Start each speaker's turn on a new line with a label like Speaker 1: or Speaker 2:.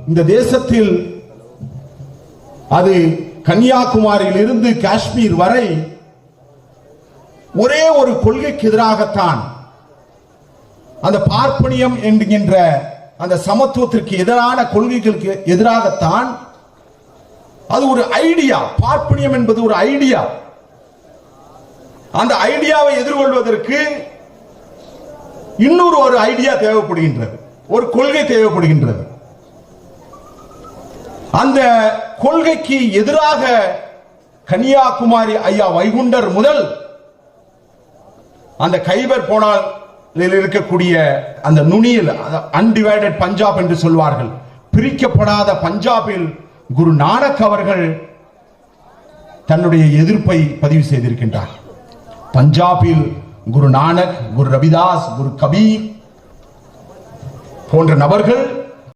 Speaker 1: இந்த தேசத்தில் அது கன்னியாகுமரியில் இருந்து காஷ்மீர் வரை ஒரே ஒரு கொள்கைக்கு எதிராகத்தான், அந்த பார்ப்பனியம் என்கின்ற அந்த சமத்துவத்திற்கு எதிரான கொள்கைகளுக்கு எதிராகத்தான். அது ஒரு ஐடியா, பார்ப்பனியம் என்பது ஒரு ஐடியா. அந்த ஐடியாவை எதிர்கொள்வதற்கு இன்னொரு ஒரு ஐடியா தேவைப்படுகின்றது, ஒரு கொள்கை தேவைப்படுகின்றது. அந்த கொள்கைக்கு எதிராக கன்னியாகுமரி ஐயா வைகுண்டர் முதல் அந்த கைபர் போனால் இருக்கக்கூடிய அந்த நுனியில் அன்டிவைடட் பஞ்சாப் என்று சொல்வார்கள், பிரிக்கப்படாத பஞ்சாபில் குரு நானக் அவர்கள் தன்னுடைய எதிர்ப்பை பதிவு செய்திருக்கின்றார். பஞ்சாபில் குரு நானக், குரு ரவிதாஸ், குரு கபீர் போன்ற நபர்கள்